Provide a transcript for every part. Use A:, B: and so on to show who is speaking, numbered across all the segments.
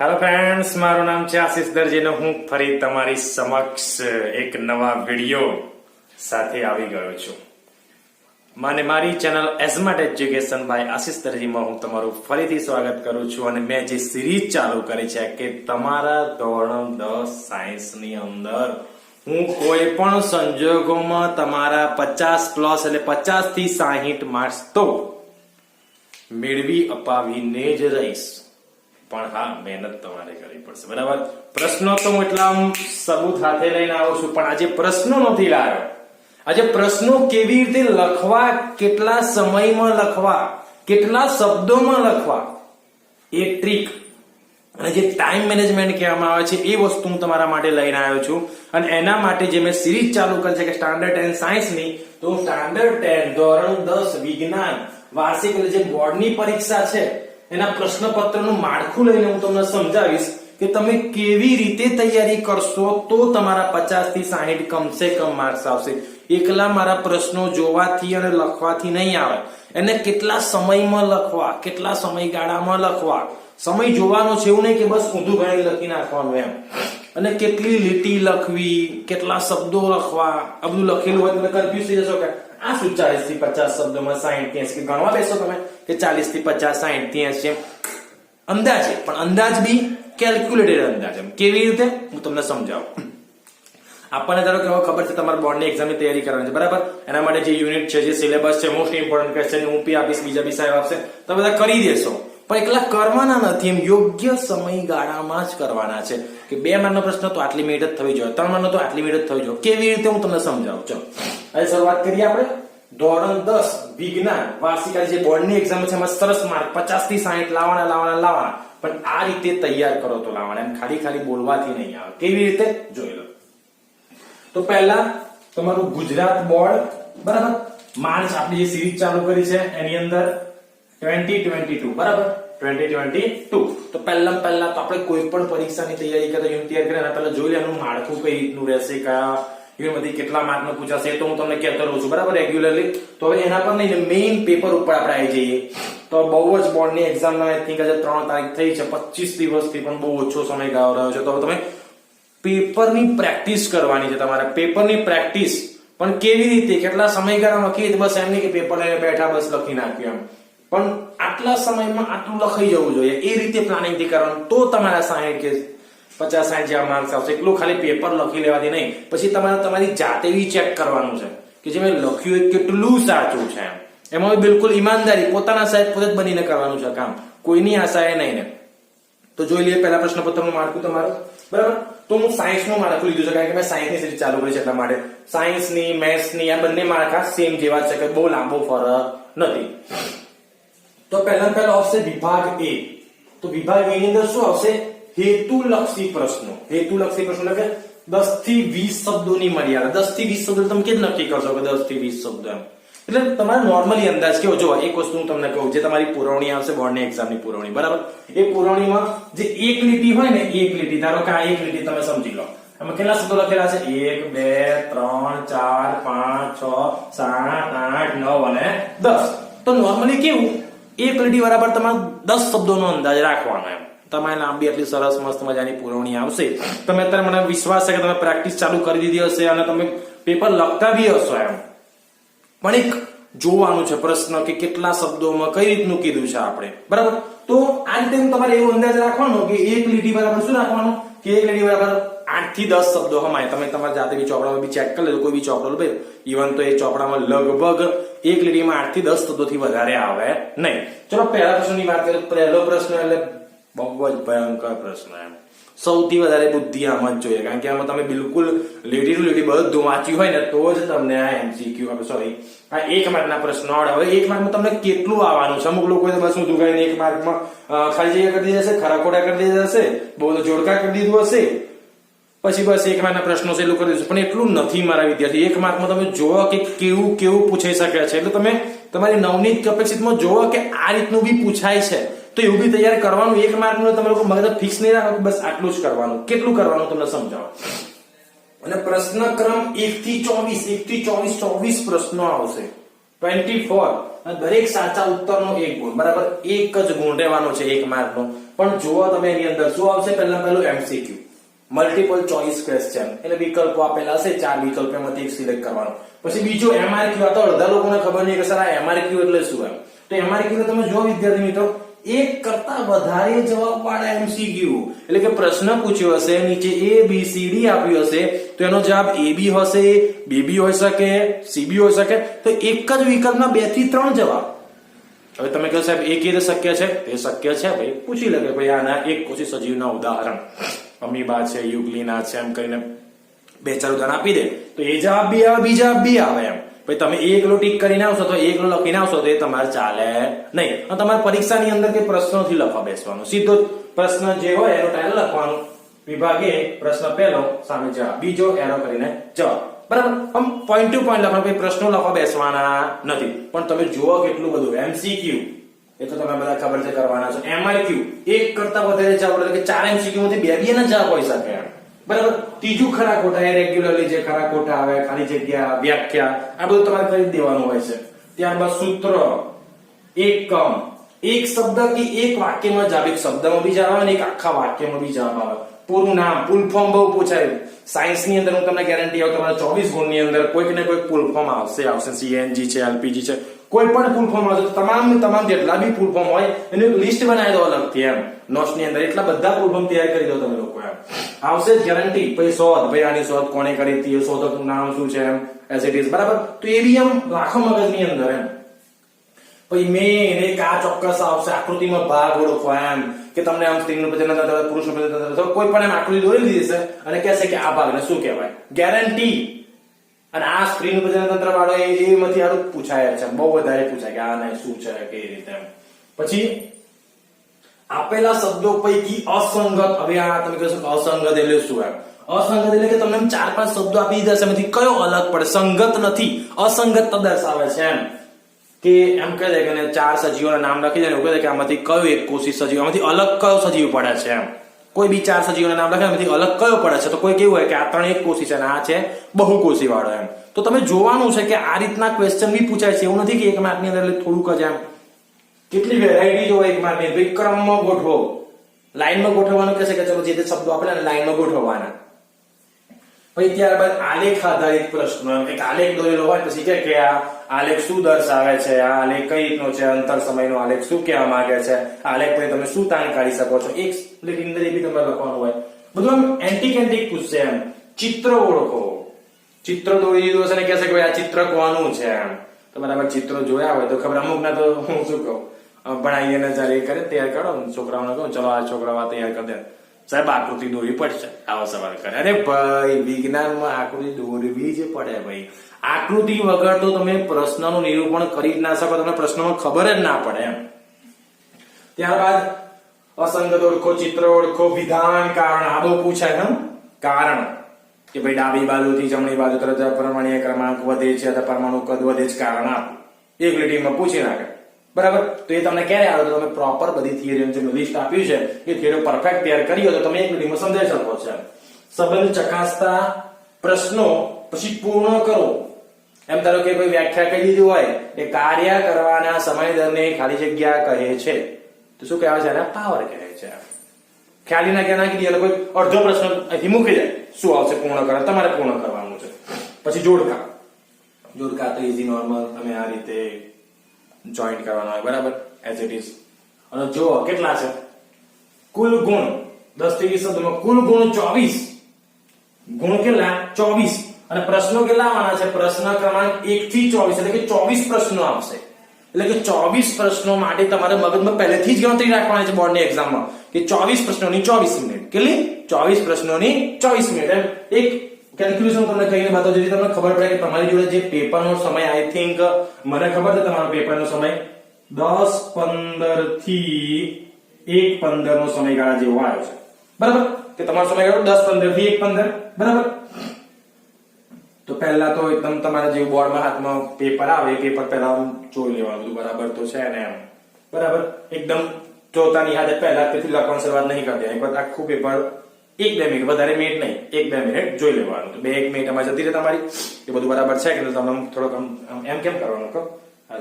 A: Hello friends, મારું નામ છે આશિષ દરજી ને હું ફરી તમારી સમક્ષ એક નવા વિડિયો સાથે આવી ગયો છું. મને મારી ચેનલ એઝમાર્ટ એજ્યુકેશન બાય આશિષ દરજીમાં હું તમારું ફરીથી સ્વાગત કરું છું. અને મેં જે સિરીઝ ચાલુ કરી છે કે તમારા ધોરણ 10 સાયન્સની અંદર હું કોઈ પણ સંજોગોમાં તમારા 50 પ્લસ એટલે 50 થી 60 માર્ક્સ તો મેળવી અપાવીને જ રહીશ. પણ હા, મહેનત તમારે કરવી પડશે, બરાબર. પ્રશ્નો તો હું એટલા સબૂત સાથે લઈને આવું છું, પણ આજે પ્રશ્નો નથી લાવ્યો. આજે પ્રશ્નો કેવી રીતે લખવા, કેટલા સમયમાં લખવા, કેટલા શબ્દોમાં લખવા, એ ટ્રીક અને જે ટાઈમ મેનેજમેન્ટ કહેવામાં આવે છે એ વસ્તુ હું તમારા માટે લઈને આવ્યો છું. અને એના માટે જે મેં સિરીઝ ચાલુ કરી છે કે સ્ટાન્ડર્ડ 10 સાયન્સની, તો સ્ટાન્ડર્ડ 10 ધોરણ 10 વિજ્ઞાન વાર્ષિક એટલે જે બોર્ડની પરીક્ષા છે એના પ્રશ્નપત્રનું માળખું લઈને હું તમને સમજાવીશ કે તમે કેવી રીતે તૈયારી કરશો તો તમારા 50 થી 60 કમસે કમ માર્ક્સ આવશે. એકલા મારા પ્રશ્નો જોવાથી અને લખવાથી નહીં આવે. એને કેટલા સમયમાં લખવા, કેટલા સમયગાળામાં લખવા. સમય જોવાનો છે, એવું નહીં કે બસ ઊંધું ગણી લખી નાખવાનું એમ. અને કેટલી લીટી લખવી, કેટલા શબ્દો લખવા, આ બધું લખેલું હોય તમે કન્ફ્યુઝ થઈ જશો કે આ શું 40 થી 50 શબ્દોમાં 60 થી 80 કે ગણવા બેસો તમે કે 40 થી 50 60 થી 80 એમ અંદાજે, પણ અંદાજ બી કેલ્ક્યુલેટેડ અંદાજ. એમ કેવી રીતે હું તમને સમજાવું. આપણને ધારો કે ખબર છે તમારા બોર્ડની એક્ઝામની તૈયારી કરવાની છે, બરાબર. એના માટે જે યુનિટ છે, જે સિલેબસ છે, મોસ્ટ ઇમ્પોર્ટન્ટ ક્વેશ્ચન હું પી આપીશ, બીજા બી સાહેબ આપશે, તમે બધા કરી દેશો. પણ એકલા કરવાના નથી, એમ યોગ્ય સમયગાળામાં જ કરવાના છે. કે 2 માર્કનો પ્રશ્ન તો આટલી મિનિટ જ થવી જોઈએ, 3 માર્કનો તો આટલી મિનિટ જ થવી જોઈએ. કેવી રીતે હું તમને સમજાવું. ચલો હવે શરૂઆત કરીએ આપણે. ધોરણ 10 વિજ્ઞાન વાર્ષિક જે બોર્ડની એક્ઝામ છે એમાં સરસ માર્ક 50 થી 60 લાવવાના. પણ આ રીતે તૈયાર કરો તો લાવવાના, એમ ખાલી બોલવાથી નહીં આવે. કેવી રીતે જોઈ લો. તો પહેલા તમારું ગુજરાત બોર્ડ, બરાબર. માર્ચ આપણે જે સિરીઝ ચાલુ કરી છે એની અંદર 2022, બરાબર. 2022. તો પહેલા તો આપણે કોઈ પણ પરીક્ષાની તૈયારી કરતા યુનિટ તૈયાર કરીએ પહેલા જોઈ લેવાનું માળખું કઈ રીતનું રહેશે, કયા યુનિટમાંથી કેટલા માર્કનો પૂછાશે તો હું તમને કહેતો રહું છું, બરાબર, રેગ્યુલરલી. તો હવે એના પર નહીં, મેઇન પેપર ઉપર આપણે આવી જઈએ. તો બહુ જ બોર્ડની એક્ઝામના આઈ થિંક આજે 3 તારીખ થઈ છે, 25 દિવસથી પણ બહુ ઓછો સમયગાળો રહ્યો છે. તો તમે પેપરની પ્રેક્ટિસ કરવાની છે તમારે. પેપરની પ્રેક્ટિસ પણ કેવી રીતે, કેટલા સમયગાળામાં, કેવી રીતે, બસ એમ નહીં કે પેપર લઈને બેઠા બસ લખી નાખ્યું એમ. પણ આટલા સમયમાં આટલું લખાઈ જવું જોઈએ, એ રીતે પ્લાનિંગથી કરવાનું. તો તમારા 60 કે 50-60 જેવા માર્ક્સ આવશે. એટલું ખાલી પેપર લખી લેવાથી નહીં. પછી તમારે તમારી જાતે બી ચેક કરવાનું છે કે જે મેં લખ્યું એ કેટલું સાચું છે એમ. એમાં બિલકુલ ઈમાનદારી, પોતાના સાહેબ પોતે જ બનીને કરવાનું છે કામ, કોઈની આશાએ નહીં ને. તો જોઈ લઈએ પહેલા પ્રશ્નપત્રનું માળખું તમારું, બરાબર. તો હું સાયન્સનું માળખું લીધું છે કારણ કે મેં સાયન્સની સિરીઝ ચાલુ કરી છે એટલા માટે. સાયન્સની, મેથ્સની આ બંને માળખા સેમ જેવા છે, કે બહુ લાંબો ફરક નથી. તો પહેલો આવશે વિભાગ A. તો વિભાગ A ની અંદર શું આવશે? હેતુલક્ષી પ્રશ્નો. હેતુલક્ષી પ્રશ્નો એટલે 10 થી 20 શબ્દોની મર્યાદા. 10 થી 20 શબ્દો તમે કેમ નક્કી કરશો કે 10 થી 20 શબ્દો એમ? એટલે તમારે નોર્મલી અંદાજ કેવો. જો એક વસ્તુ હું તમને કહું, જે તમારી પુરવણી આવશે બોર્ડની એક્ઝામની પુરવણી, બરાબર. એ પુરવણીમાં જે એક લીટી હોય ને, એક લીટી, ધારો કે આ એક લીટી તમે સમજી લો, એમાં કેટલા શબ્દો લખેલા છે? 1 2 3 4 5 6 7 8 9 અને 10. તો નોર્મલી કેવું, એક લીટી બરાબર તમારે 10 શબ્દોનો અંદાજ રાખવાનો એમ. તમારે લાંબી એટલી સરસ મસ્ત મજાની પુરવણી આવશે. તમે અત્યારે મને વિશ્વાસ છે કે તમે પ્રેક્ટિસ ચાલુ કરી દીધી હશે અને તમે પેપર લખતા બી હશો એમ. પણ એક જોવાનું છે પ્રશ્ન કે કેટલા શબ્દોમાં કઈ રીતનું કીધું છે આપણે, બરાબર. તો આ રીતે તમારે એવો અંદાજ રાખવાનો કે એક લીટી બરાબર શું રાખવાનું કે એક લીટી બરાબર 8 થી 10 શબ્દો હમાય. તમે તમારા જાતે બી ચોપડામાં બી ચેક કરી લેજો, કોઈ બી ચોપડો લો, ઇવન તો એ ચોપડામાં લગભગ એક લીટીમાં 8 થી 10 શબ્દોથી વધારે આવે નહીં. ચલો પહેલા પ્રશ્નની વાત કરીએ. પહેલો પ્રશ્ન એટલે બહુ જ ભયંકર પ્રશ્ન એમ. સૌથી વધારે બુદ્ધિ આમાં જ જોઈએ, કારણ કે આમાં તમે બિલકુલ લીટી ટુ લીટી બધું વાંચ્યું હોય ને તો જ તમને આ MCQ, સોરી, આ 1 માર્કના પ્રશ્નો આવડે. હવે 1 માર્કમાં તમને કેટલું આવવાનું છે? અમુક લોકોએ તો બસ ઊંધું કરીને 1 માર્કમાં ખાલી જગ્યા કરી દીધી હશે, ખરા ખોટા કરી દીધા હશે, બહુ તો જોડકા કરી દીધું હશે, પછી બસ 1 માર્કના પ્રશ્નો છે એટલું કરી દીધું. પણ એટલું નથી મારા વિદ્યાર્થી. 1 માર્કમાં તમે જોવો કે કેવું પૂછાઈ શકે છે. એટલે તમે તમારી નવનીત અપેક્ષિતમાં જોવો કે આ રીતનું બી પૂછાય છે તો એવું બી તૈયાર કરવાનું. 1 માર્કનું તમે લોકો મગજ ફિક્સ નહીં રાખો, બસ આટલું જ કરવાનું. કેટલું કરવાનું તમને સમજાવો. અને પ્રશ્ન ક્રમ 1 થી 24 પ્રશ્નો આવશે. 24 અને દરેક સાચા ઉત્તરનો 1 ગુણ, બરાબર. એક જ ગુણ રહેવાનો છે 1 માર્કનો. પણ જુઓ તમે એની અંદર શું આવશે, પહેલું MCQ મલ્ટિપલ ચોઇસ ક્વેશ્ચન, એટલે વિકલ્પો આપેલા હશે, 4 વિકલ્પોમાંથી એક સિલેક્ટ કરવાનો. પછી બીજો MRQ, આ તો અડધા લોકોને ખબર નહીં કે સર આ MRQ એટલે શું એમ. તો MRQ એટલે તમે જો વિદ્યાર્થી મિત્રો, એક કરતા વધારે જવાબ વાળા MCQ, એટલે કે પ્રશ્ન પૂછ્યો હશે, નીચે ABCD આપ્યું હશે, તો એનો જવાબ AB હશે, BB હોઈ શકે, CB હોઈ શકે. તો એક જ વિકલ્પમાં 2 થી 3 જવાબ. હવે તમે કહો સાહેબ એ કેવી રીતે શક્ય છે? તે શક્ય છે ભાઈ, પૂછી લે કે ભાઈ આના એક કોશી સજીવના ઉદાહરણ, અમીબા છે, યુગ્લિના છે, એમ કરીને 2-4 ઉદાહરણ આપી દે, તો એ જવાબ બી આવે, બી જવાબ બી આવે એમ. ભાઈ તમે એકલો ટીક કરીને આવશો તો એકલો લખીને આવશો તો એ તમારે ચાલે નહીં. અને તમારે પરીક્ષાની અંદર કે પ્રશ્નોથી લખવા બેસવાનું, સીધો પ્રશ્ન જે હોય એનો ટાઇટલ લખવાનું, વિભાગ A પ્રશ્ન પહેલો, સામે જવાબ, બીજો એરો કરીને જવાબ, બરાબર. આમ પોઈન્ટ ટુ પોઈન્ટ લખવાનું, પ્રશ્નો લખવા બેસવાના નથી. પણ તમે જુઓ કેટલું બધું MCQ, એ તો તમે બધા ખબર છે કરવાના છો. MRQ એક કરતા વધારે જવાબ, એટલે કે 4 MCQ માંથી 2 ના જવાબ હોઈ શકે એમ, બરાબર. ત્રીજું ખરા ખોટા, એ રેગ્યુલરલી જે ખરા ખોટા આવે, ખાલી જગ્યા, વ્યાખ્યા, આ બધું તમારે કરી દેવાનું હોય છે. ત્યારબાદ સૂત્ર, એકમ, એક શબ્દ કે એક વાક્યમાં જવાબ, એક શબ્દમાં બી જવાબ આવે ને એક આખા વાક્યમાં બી જવાબ આવે. પૂરું નામ, ફૂલ ફોર્મ બહુ પૂછાય. સાયન્સ ની અંદર હું તમને ગેરંટી આપું, તમારા 24 ગુણની અંદર કોઈક ને કોઈક ફૂલ ફોર્મ આવશે. CNG છે, LPG છે, કોઈ પણ ફૂલ ફોર્મ આવશે. તમામ જેટલા બી ફૂલ ફોર્મ હોય એનું લીસ્ટ બનાવી દો અલગથી એમ, નોટ્સ ની અંદર એટલા બધા ફૂલ ફોર્મ તૈયાર કરી દો તમે લોકો એમ. આવશે ગેરંટી. પછી શોધ, ભાઈ આની શોધ કોણે કરી હતી, શોધકનું નામ શું છે એમ, એઝ ઇટ ઇઝ, બરાબર. તો એ બી એમ રાખો મગજની અંદર એમ. પછી મેન એક આ ચોક્કસ આવશે, આકૃતિમાં ભાગ ઓળખો એમ, કે તમને આમ સ્ત્રીનું પ્રજનન, પુરુષનું પ્રજનન, કોઈ પણ એમ આકૃતિ દોરી દીધી છે અને કહેશે કે આ ભાગને શું કહેવાય, ગેરંટી. અને આ સ્ત્રીનું પ્રજનન તંત્ર વાળો એમાંથી આનું પૂછાય છે, બહુ વધારે પૂછાય કે આને શું છે, કેવી રીતે એમ. પછી આપેલા શબ્દો પૈકી અસંગત, હવે આ તમે કહેશો અસંગત એટલે શું એમ. અસંગત એટલે કે તમને 4-5 શબ્દો આપી દીધા છે, એમાંથી કયો અલગ પડે, સંગત નથી, અસંગત દર્શાવે છે એમ. કે એમ કહે છે કે 4 સજીવોના નામ લખી દે, એવું કહે છે કે આમાંથી કયો એક કોષી સજીવ, આમાંથી અલગ કયો સજીવ પડે છે એમ. કોઈ બી 4 સજીવોના નામ લખે, આમાંથી અલગ કયો પડે છે, તો કોઈ કેવું હોય કે આ 3 એક કોષી છે અને આ છે બહુકોષી વાળો એમ. તો તમે જોવાનું છે કે આ રીતના ક્વેશ્ચન બી પૂછાય છે, એવું નથી કે 1 માર્કની અંદર એટલે થોડુંક જ એમ. કેટલી વેરાયટી હોય 1 માર્કની, ભાઈ ક્રમમાં ગોઠવો, લાઈનમાં ગોઠવવાનું કહેશે કે ચલો જે તે શબ્દો આપણે લાઈનમાં ગોઠવવાના. પછી ત્યારબાદ આલેખ આધારિત પ્રશ્નો, એક આલેખ દોરેલો હોય, પછી કે આ આલેખ શું દર્શાવે છે, આ આલેખ કઈ રીતનો છે, અંતર સમયનો આલેખ શું કહેવા માંગે છે, આલેખ પછી તમે શું તાણ કાઢી શકો છો, એક અંદર એ બી તમારે લખવાનું હોય. બધું આમ એન્ટિક પૂછશે એમ. ચિત્ર ઓળખો, ચિત્ર દોરી દીધું હશે ને કહેશે કે આ ચિત્ર કોનું છે એમ. તો બરાબર ચિત્રો જોયા હોય તો ખબર, અમુક ના તો હું શું કહું, ભણાવીને જયારે એ કરે તૈયાર કરો, છોકરાઓને કહું ચલો આ છોકરાઓ તૈયાર કરી દે, સાહેબ આકૃતિ દોરવી પડશે, આવો સવાલ કરે. અરે ભાઈ વિજ્ઞાનમાં આકૃતિ દોરવી જ પડે ભાઈ. આકૃતિ વગર તો તમે પ્રશ્નનું નિરૂપણ કરી જ ના શકો, તમને પ્રશ્નમાં ખબર જ ના પડે એમ. ત્યારબાદ અસંગત ઓળખો, ચિત્ર ઓળખો, વિધાન, કારણ, આ બહુ પૂછાય એમ. કારણ કે ભાઈ ડાબી બાજુથી જમણી બાજુ તરફ પરમાણુ ક્રમાંક વધે છે અથવા પરમાણુ કદ વધે છે, કારણ આપો, એક લીટીમાં પૂછી નાખે, બરાબર. તો એ તમને ક્યારે આવે, તો તમે પ્રોપર બધી થિયરીનું લિસ્ટ આપ્યું છે એ થિયરી પરફેક્ટ તૈયાર કરી હોય તો તમે એક મિનિટમાં સમજાવી શકો છો. સંબંધ ચકાસતા પ્રશ્નો પછી પૂર્ણ કરો. એમ ધારો કે કોઈ વ્યાખ્યા કહી દીધી હોય કે કાર્ય કરવાના સમય દરને ખાલી જગ્યા કહે છે, તો શું કહેવાય છે, એને પાવર કહે છે. ખ્યાલી ના ક્યાં નાખી દે, કોઈ અડધો પ્રશ્ન અહીંથી મૂકી જાય, શું આવશે, પૂર્ણ કરવા, તમારે પૂર્ણ કરવાનું છે. પછી જોડકા, જોડકા તો ઇઝી નોર્મલ, તમે આ રીતે જોઈન્ટ કરવાનો હોય, બરાબર, એઝ ઇટ ઇઝ. અને જો કેટલા છે કુલ ગુણ, 10 થી 20 શબ્દોમાં કુલ ગુણ 24, ગુણ કેટલા 24, અને પ્રશ્નો કેટલા આવવાના છે, પ્રશ્ન ક્રમાંક 1 થી 24, એટલે કે 24 પ્રશ્નો આવશે. એટલે કે 24 પ્રશ્નો માટે તમારે મગજમાં પહેલેથી જ ગણતરી રાખવાની છે બોર્ડની એક્ઝામમાં, કે 24 પ્રશ્નોની 24 મિનિટ, કેટલી 24 પ્રશ્નોની 24 મિનિટ એમ. એક કેલ્ક્યુલેશન તમને કહીને બતાવો જેથી તમને ખબર પડે કે તમારી જોડે જે પેપરનો સમય, આઈ થિંક મને ખબર છે તમારો પેપરનો સમય 10:15 થી 1:15 નો સમયગાળા જેવો આવ્યો છે, બરાબર. કે તમારો સમયગાળો 10:15 થી 1:15, બરાબર. તો પહેલા તો એકદમ તમારા જે બોર્ડમાં હાથમાં પેપર આવે એ પેપર પહેલા જોઈ લેવાનું, બરાબર તો છે ને એમ, બરાબર. એકદમ જોતાની હાથે પહેલા તેથી લખવાની શરૂઆત નહીં કરતી, એકવાર આખું પેપર 1-2 મિનિટ, વધારે મિનિટ નહીં, 1-2 મિનિટ જોઈ લેવાનું. તો 2-1 મિનિટ અમારી જતી રહે તમારી, એ બધું બરાબર છે કે તમને થોડોક એમ કેમ કરવાનું કહો, અરે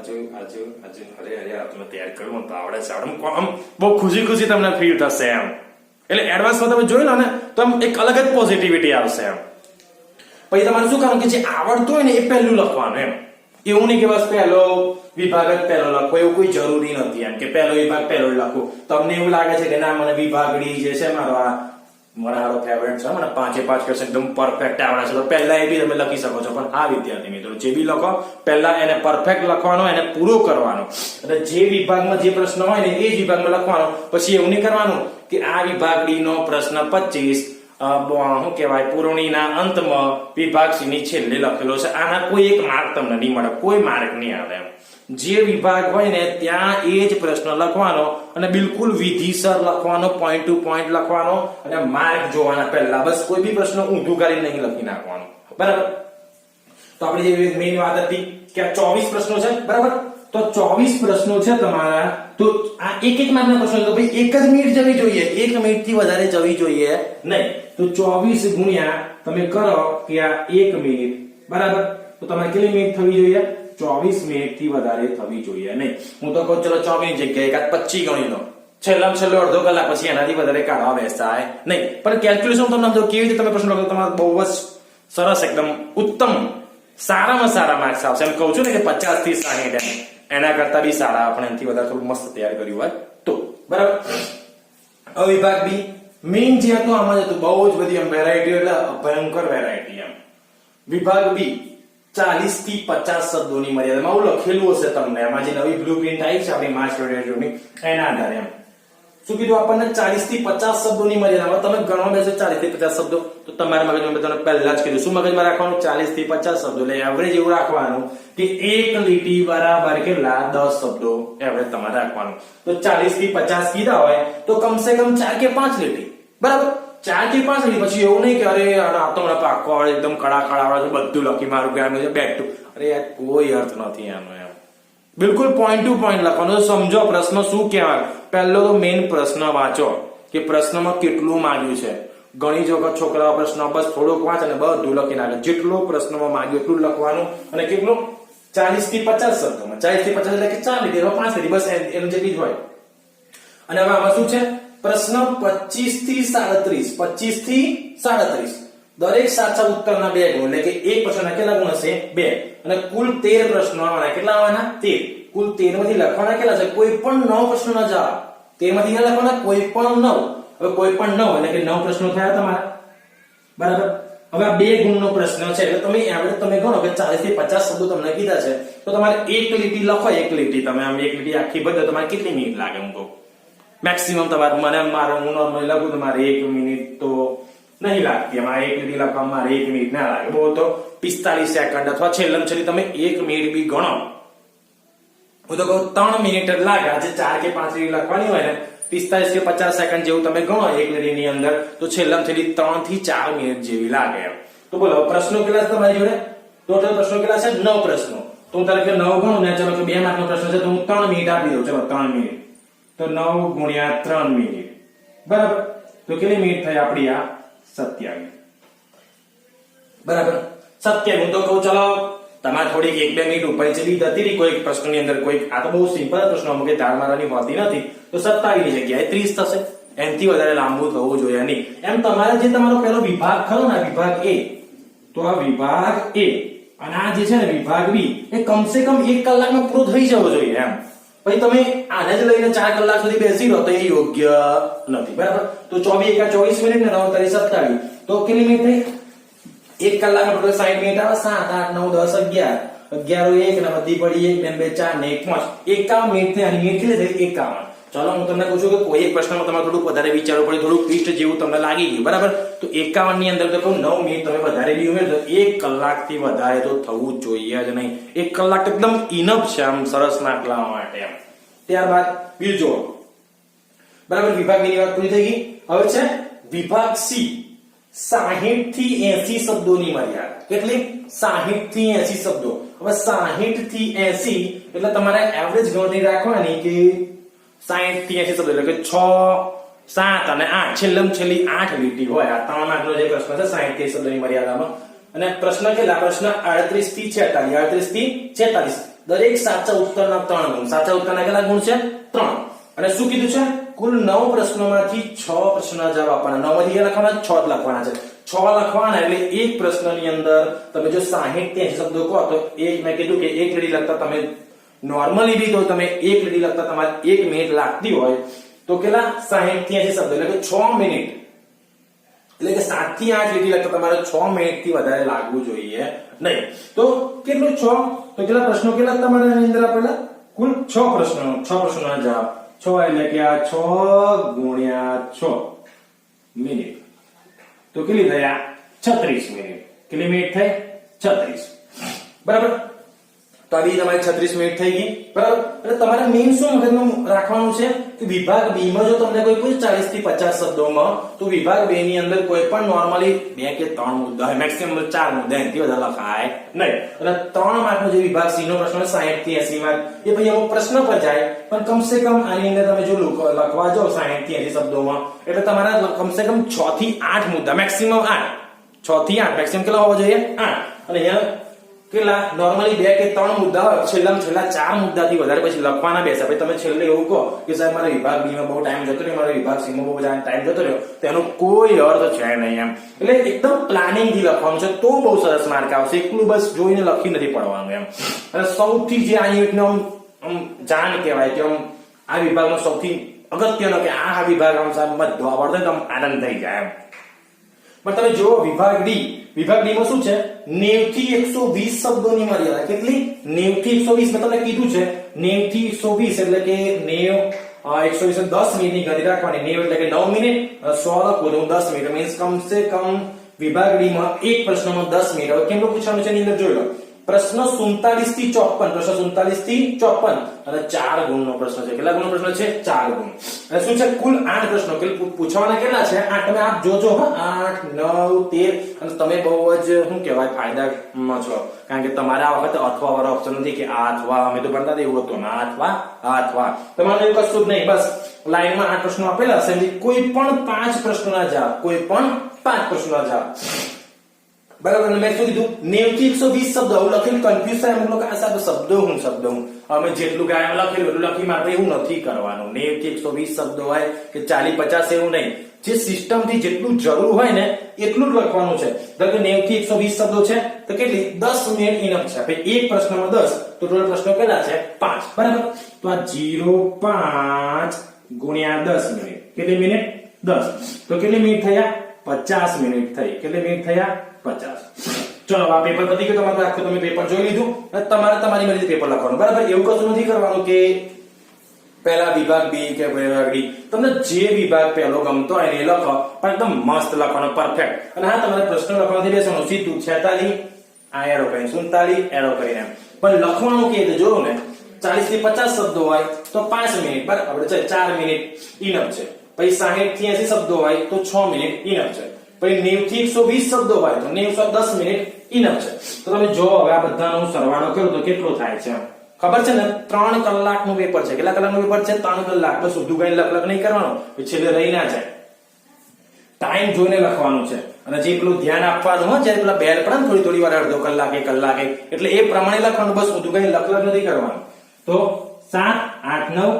A: તમે તૈયાર કરું તો આવડે છે આમ બહુ ખુશી તમને ફીલ થશે એમ. એટલે એડવાન્સમાં તમે જોઈ લો ને તો આમ એક અલગ જ પોઝિટિવિટી આવશે એમ. પછી તમારે શું કરવાનું કે જે આવડતું હોય ને એ પહેલું લખવાનું એમ. એવું નહીં કે બસ પહેલો વિભાગ જ પહેલો લખો, એવું કોઈ જરૂરી નથી એમ કે પહેલો વિભાગ પહેલો જ લખો. તમને એવું લાગે છે કે ના મને વિભાગડી જે છે મારો ફેવરેટ છે, મને 5 ક્વેશ્ચન એકદમ પરફેક્ટ આવડે છે, તો પહેલા એ બી તમે લખી શકો છો. પણ આ વિદ્યાર્થી મિત્રો જે બી લખો પહેલા એને પરફેક્ટ લખવાનો, એને પૂરો કરવાનો. અને જે વિભાગમાં જે પ્રશ્ન હોય ને એ જ વિભાગમાં લખવાનો. પછી એવું નહીં કરવાનું કે આ વિભાગડી નો પ્રશ્ન 25 શું કહેવાય પૂર્ણીના અંતમાં વિભાગ સી ની છેલ્લે લખેલો છે, આના કોઈ એક માર્ક તમને નહીં મળે, કોઈ માર્ક નહીં આવે એમ. જે વિભાગ હોય ને ત્યાં એ જ પ્રશ્ન લખવાનો અને બિલકુલ વિધિસર લખવાનો, પોઈન્ટ ટુ પોઈન્ટ લખવાનો અને માર્ક જોવાના પહેલા. બસ કોઈ બી પ્રશ્ન ઊંધું કરીને નહીં લખી નાખવાનો, બરાબર. તો આપણી જે મેઇન વાત હતી કે આ 24 પ્રશ્નો છે, બરાબર. તો 24 પ્રશ્નો છે તમારા. તો આ એક માર્કના પ્રશ્નો તો ભાઈ 1 જ મિનિટ જવી જોઈએ, 1 મિનિટ થી વધારે જવી જોઈએ નહીં. તો 24 ગુણ્યા તમે કરો કે આ 1 મિનિટ, બરાબર. તો તમારે કેટલી મિનિટ થવી જોઈએ? 24 મિનિટ થી વધારે થવી જોઈએ નહીં. હું તો કહું ચલો 24 ની જગ્યાએ એકાદ 25 ગણી લો, છેલ્લામાં છેલ્લો અડધો કલાક, પછી એનાથી વધારે કાઢવા બેસાય નહીં. પણ કેલ્ક્યુલેશન તમને સમજો કેવી રીતે તમે પ્રશ્ન લખો, તમારે બહુ જ સરસ, એકદમ ઉત્તમ, સારામાં સારા માર્ક્સ આવશે. એમ કહું છું ને કે 50 થી 60 એમ, એના કરતા બી સારા આપણે એનાથી વધારે થોડું મસ્ત તૈયાર કર્યું હોય તો, બરાબર. વિભાગ બી મેઇન જે હતું આમાં જ હતું, બહુ જ બધી એમ વેરાયટી, એટલે ભયંકર વેરાયટી એમ. વિભાગ બી 40 થી 50 શબ્દોની મર્યાદામાં આવું લખેલું હશે તમને. એમાં જે નવી બ્લુપ્રિન્ટ આવી છે આપણી માર્ચ 2022 એના આધારે એમ શું કીધું આપણને 40 થી 50 શબ્દોની મર્યાદામાં તમે ગણવા બેસો 40 થી 50 શબ્દો, તો તમારા મગજમાં મેં તમને પહેલા જ કીધું શું મગજમાં રાખવાનું? 40 થી 50 શબ્દો. એટલે એવરેજ એવું રાખવાનું કે એક લીટી બરાબર કેટલા? 10 શબ્દો એવરેજ તમારે રાખવાનું. તો 40 થી 50 કીધા હોય તો કમસે કમ 4 કે 5 લીટી, બરાબર. 4 કે 5 લીટી. પછી એવું નહીં કે અરે આ તો મને પાકો આવડે, એકદમ કડાખડા આવડે છે, બધું લખી મારું કે આમ બેક ટુ, અરે યાર કોઈ અર્થ નથી આનો એમ. બિલકુલ પોઈન્ટ ટુ પોઈન્ટ લખવાનું. સમજો પ્રશ્ન શું કહેવાય. પહેલો તો મેઇન પ્રશ્ન વાંચો કે પ્રશ્નમાં કેટલું માંગ્યું છે. ઘણી જ વખત છોકરાઓ પ્રશ્ન બસ થોડોક વાંચે અને બધું લખી નાખે. જેટલું પ્રશ્નમાં માંગ્યું એટલું લખવાનું. અને કેટલું? 40 થી 50 શબ્દોમાં. 40 થી 50 એટલે કે 4 લીટી, 5 લીટી, બસ એનું જેટલી જ હોય. અને હવે આમાં શું છે? પ્રશ્ન 25 થી 37, 25 થી 37, દરેક સાચા ઉત્તરના 2 ગુણ, એટલે કે એક પ્રશ્નના કેટલા ગુણ હશે? 2. અને કુલ 13 પ્રશ્નો આવવાના. કેટલા આવવાના? 13. કુલ 13 માંથી લખવાના કેટલા છે? કોઈ પણ 9 પ્રશ્નોના જવાબ. 13 માંથી કેટલા લખવાના? કોઈ પણ 9. હવે કોઈ પણ 9 એટલે કે 9 પ્રશ્નો થયા તમારા, બરાબર. હવે આ 2 ગુણનો પ્રશ્ન છે એટલે તમે એવરેજ તમે ગણો કે 40 થી 50 શબ્દો તમને કીધા છે, તો તમારે એક લીટી લખો. એક લીટી તમે આમ એક લીટી આખી બધો તમારે કેટલી મિનિટ લાગે? હું કહું મેક્સિમમ તમારે, મને મારું હું નોર્મલી લખું તમારે 1 મિનિટ તો નહીં લાગતી. એમાં એક લીટી લખવામાં મારે 1 મિનિટ ના લાગે, બહુ તો 45 સેકન્ડ અથવા છેલ્લામાં છેલ્લી તમે 1 મિનિટ બી ગણો, હું તો કહું 3 મિનિટ જ લાગે. આજે 4 કે 5 લીટી લખવાની હોય ને 45 કે 50 સેકન્ડ જેવું તમે ગણો એક લીટીની અંદર, તો છેલ્લામાં છેલ્લી 3 થી 4 મિનિટ જેવી લાગે એમ. તો બોલો પ્રશ્નો કેટલા છે તમારી જોડે? ટોટલ પ્રશ્નો કેટલા છે? 9 પ્રશ્નો. તો હું તારે કે 9 ગણું ને, ચલો કે 2 માર્કનો પ્રશ્ન છે તો હું 3 મિનિટ આપી દઉં. ચલો 3 મિનિટ, તો 9 ગુણ્યા 3 મિનિટ, બરાબર. તો કેટલી મિનિટ થઈ આપણી? આ 27, બરાબર. 27. હું તો કહું ચલો તમારે થોડીક 1-2 મિનિટ ઉપર ચલી જતી રહી કોઈ પ્રશ્નની અંદર. કોઈ આ તો બહુ સિમ્પલ પ્રશ્નો, અમુક ધાર મારવાની હોતી નથી, તો 27 ની જગ્યાએ 30 થશે. એનાથી વધારે લાંબુ થવું જોઈએ નહીં. એમ તમારે જે તમારો પહેલો વિભાગ ખરો ને, વિભાગ A, તો આ વિભાગ A અને આ જે છે ને વિભાગ B, એ કમસે કમ 1 કલાકમાં પૂરો થઈ જવો જોઈએ એમ. પછી તમે આને જ લઈને 4 કલાક સુધી બેસી રહો તો એ યોગ્ય નથી, બરાબર. તો 24 એકા 24 મિનિટ ને 9 તારી 27, તો કેટલી મિનિટ થઈ? 1 કલાકમાં ટોટલ 60 મિનિટ આવે. 7, 8, 9, 10, 11, 1 ને વધી પડી 1, 2, 4 ને 1, 5, 51 મિનિટ થઈ. આની મિનિટ કેટલી થઈ? 51. ચલો હું તમને કહું છું કે કોઈ એક પ્રશ્નમાં તમારે થોડુંક વધારે વિચારવું પડે, થોડુંક ટ્વિસ્ટ જેવું તમને લાગી ગયું, બરાબર. તો 51 ની અંદર તો કહું 9 મિનિટ તમે વધારે બી ઉમેરો તો 1 કલાકથી વધારે તો થવું જોઈએ જ નહીં. 1 કલાક એકદમ ઇનફ છે આમ સરસ માર્ક લાવવા માટે એમ. ત્યારબાદ બીજો, બરાબર. વિભાગ ની વાત પૂરી થઈ ગઈ. હવે છે વિભાગ સી. 60 થી 80 શબ્દોની મર્યાદા. કેટલી? 60 થી 80 શબ્દો. હવે 60 થી 80 એટલે તમારે એવરેજ ગણતરી રાખવાની કે 60 થી 80 શબ્દો એટલે કે 6, 7 અને 8, છેલ્લામાં છેલ્લી 8 લીટી હોય. આ 3 માર્કનો જે પ્રશ્ન છે 60 થી 80 શબ્દોની મર્યાદામાં. અને પ્રશ્ન કેટલા? પ્રશ્ન 38 થી 46, 38 થી 46, દરેક સાચા ઉત્તરના 3 ગુણ. સાચા ઉત્તરના કેટલા ગુણ છે? 3. અને શું કીધું છે? કુલ 9 પ્રશ્નોમાંથી 6 પ્રશ્નોના જવાબ આપવાના. 9 માંથી લખવાના 6 જ લખવાના છે. 6 લખવાના એટલે એક પ્રશ્નની અંદર તમે જો 60 થી 80 શબ્દો કહો તો એક મેં કીધું કે એક લીટી લખતા તમે નોર્મલી બી તો તમે એક લીટી લખતા તમારે 1 મિનિટ લાગતી હોય તો કેટલા 60 થી 80 શબ્દો એટલે કે 6 મિનિટ એટલે કે 7 થી 8 લીટી લખતા તમારે 6 મિનિટ થી વધારે લાગવું જોઈએ નહીં. તો કેટલું 6 તો કેટલા પ્રશ્નો કેટલા તમારે આની અંદર આપેલા? કુલ 6 પ્રશ્નોના જવાબ 6 એટલે કે આ 6 ગુણ્યા 6 મિનિટ તો કેટલી થયા? 36 મિનિટ. કેટલી મિનિટ થઈ? 36. બરાબર. તો આવી તમારી 36 મિનિટ થઈ ગઈ. બરાબર. એટલે તમારે મેઈન શું મગજમાં રાખવાનું છે કે વિભાગ બી માં જો તમને કોઈ 40 થી 50 શબ્દોમાં તો વિભાગ બે ની અંદર કોઈ પણ નોર્મલી 2 કે 3 મુદ્દા હોય, મેક્સિમમ 4 મુદ્દા એનાથી વધારે લખાય નહીં. અને 3 માર્કનો જે વિભાગ સી નો પ્રશ્ન 60 થી 80 માર્ક એ પછી અમુક પ્રશ્ન પર જાય પણ કમસે કમ આની અંદર તમે જો લખવા જાઓ 60 થી 80 શબ્દોમાં એટલે તમારા કમસે કમ 6 થી 8 મુદ્દા, મેક્સિમમ 8, 6 થી 8, મેક્સિમમ કેટલા હોવા જોઈએ? 8. અને અહીંયા કેટલા નોર્મલી 2 કે 3 મુદ્દા હોય, છેલ્લામાં છેલ્લા 4 મુદ્દાથી વધારે પછી લખવાના બેસે. પછી તમે છેલ્લે એવું કહો કે સાહેબ મારા વિભાગ બી માં બહુ ટાઈમ જતો રહ્યો, મારા વિભાગ સી માં બહુ ટાઈમ જતો રહ્યો, તેનો કોઈ અર્થ છે નહીં એમ. એટલે એકદમ પ્લાનિંગ થી લખવાનું છે તો બહુ સરસ માર્ક આવશે. એકલું બસ જોઈને લખી નથી પડવાનું એમ. અને સૌથી જે આ યુનિટનો આમ જાણ કહેવાય કે આ વિભાગમાં સૌથી અગત્યનો કે આ વિભાગ આમ સાહેબ બધો આવડતો તો આનંદ થઈ જાય એમ. પણ તમે જો વિભાગ ડી માં શું છે? 90 થી 120 શબ્દોની મર્યાદા. કેટલી? 90 થી 120. મેં તમને કીધું છે 90 થી 120 એટલે કે 90 120 10 મિનિટની ગણતરી રાખવાની. 90 એટલે કે 9 મિનિટ, 100 લખો તો 10 મિનિટ મીન્સ કમસે કમ વિભાગ ડી માં એક પ્રશ્નમાં 10 મિનિટ. હવે કેમ પૂછવાનું છે એની અંદર જોઈ લો. પ્રશ્ન 47 થી 54, પ્રશ્ન 47 થી 54 અને 4 ગુણનો પ્રશ્ન છે. કેટલા ગુણનો પ્રશ્ન છે? 4 ગુણ. અને શું છે? કુલ 8 પ્રશ્નો. પૂછવાના કેટલા છે? 8. તમે આપ જોજો હા, 8 9 13. અને તમે બહુ જ શું કહેવાય ફાયદામાં છો કારણ કે તમારે આ વખતે અથવા વાળો ઓપ્શન નથી કે આ અથવા અમે તો ભણતા એવું હતું ના અથવા તમારે એવું કશું જ નહીં. બસ લાઈનમાં 8 પ્રશ્નો આપેલા હશે કોઈ પણ 5 પ્રશ્નોના જવાબ, કોઈ પણ 5 પ્રશ્નોના જવાબ. બરાબર. મેં શું કીધું? 90 થી 120 શબ્દો લખેલું કન્ફ્યુઝ થાય અમુક લોકો આ સાહેબ શબ્દો હું અમે જેટલું કાયમ લખેલું એટલું લખી મારે એવું નથી કરવાનું. 90 થી 120 શબ્દો હોય કે 40 50 એવું નહીં. જે સિસ્ટમ થી જેટલું જરૂર હોય ને એટલું જ લખવાનું છે. ધારો કે 90 થી 120 શબ્દો છે તો કેટલી? 10 મિનિટ ઇનફ છે. પછી એક પ્રશ્નમાં 10 તો ટોટલ પ્રશ્નો કેટલા છે? 5. બરાબર. તો આ 0.5 ગુણ્યા 10 મિનિટ. કેટલી મિનિટ? 10. તો કેટલી મિનિટ થયા? 50 મિનિટ થઈ. કેટલી મિનિટ થયા? 50. ચલો આ પેપર પતી ગયું તમારું. આખું તમે પેપર જોઈ લીધું અને તમારે તમારી મરજી પેપર લખવાનું. બરાબર. એવું કશું નથી કરવાનું કે પહેલા વિભાગ બી કે વિભાગ ડી. તમને જે વિભાગ પહેલો ગમતો હોય એ લખો પણ એકદમ મસ્ત લખવાનો, પરફેક્ટ. અને હા તમારે પ્રશ્ન લખવાથી બેસવાનું સીધું 46 આ એરો કરીને 47 એરો કરીને પણ લખવાનું કે જોયું ને 40 થી 50 શબ્દો હોય તો 5 મિનિટ. બરાબર. આપણે 4 મિનિટ ઇનફ છે. પછી 60 થી 80 શબ્દો હોય તો 6 મિનિટ ઇનફ છે. પછી 90 થી 120 શબ્દો હોય તો 90 10 મિનિટ ઇનફ છે. તો તમે જો હવે આ બધાનો સરવાળો કરો તો કેટલો થાય છે? ખબર છે ને? 3 કલાકનું પેપર છે. કેટલા કલાકનું પેપર છે? 3 કલાક. બસ ઊંધું કઈ લખ નહીં કરવાનું, છેલ્લે રહી ના જાય. ટાઈમ જોઈને લખવાનું છે. અને જે પેલું ધ્યાન આપવાનું હોય જ્યારે પેલા બેલ પડે ને થોડી વાર અડધો કલાકે કલાકે એટલે એ પ્રમાણે લખવાનું. બસ ઊંધું કઈ લખ નથી કરવાનું. તો 7 8 9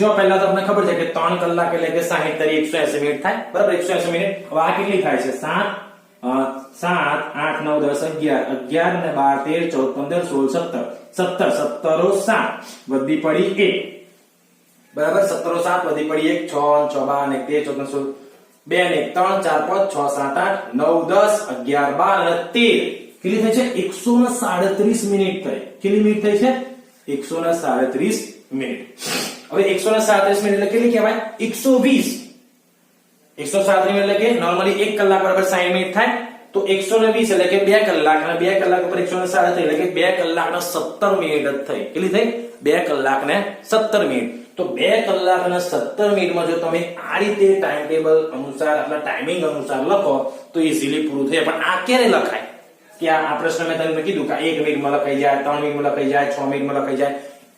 A: જો પહેલા તો તમને ખબર છે કે 3 કલાક એટલે કે 60 તરી 180 મિનિટ થાય. બરાબર. 180 મિનિટ. હવે આ કેટલી થાય છે? 7 8 9 10 11 ને 12 13 14 15 16 17 વધી પડી 1. બરાબર. 17 7 વધી પડી 1 6 6 12 13 14 2 ને 3 4 5 6 7 8 9 10 11 12 અને 13 કેટલી થઈ છે? 137 મિનિટ થઈ. કેટલી મિનિટ થઈ છે? 137 મિનિટ. હવે 137 મિનિટ એટલે કેટલી કહેવાય? 120. 137 મિનિટ એટલે કે નોર્મલી 1 કલાક બરાબર 60 મિનિટ થાય તો 120 એટલે કે 2 કલાક અને 2 કલાક ઉપર 137 એટલે કે 2 કલાક ને 17 મિનિટ જ થઈ. કેટલી થઈ? 2 કલાક ને 17 મિનિટ. તો 2 કલાક અને 17 મિનિટમાં જો તમે આ રીતે ટાઈમ ટેબલ અનુસાર આપણા ટાઈમિંગ અનુસાર લખો તો ઈઝીલી પૂરું થઈ જાય. પણ આ ક્યારે લખાય? કે આ પ્રશ્ન મેં તમને કીધું કે 1 મિનિટમાં લખાઈ જાય, 3 મિનિટમાં લખાઈ જાય, 6 મિનિટમાં લખાઈ જાય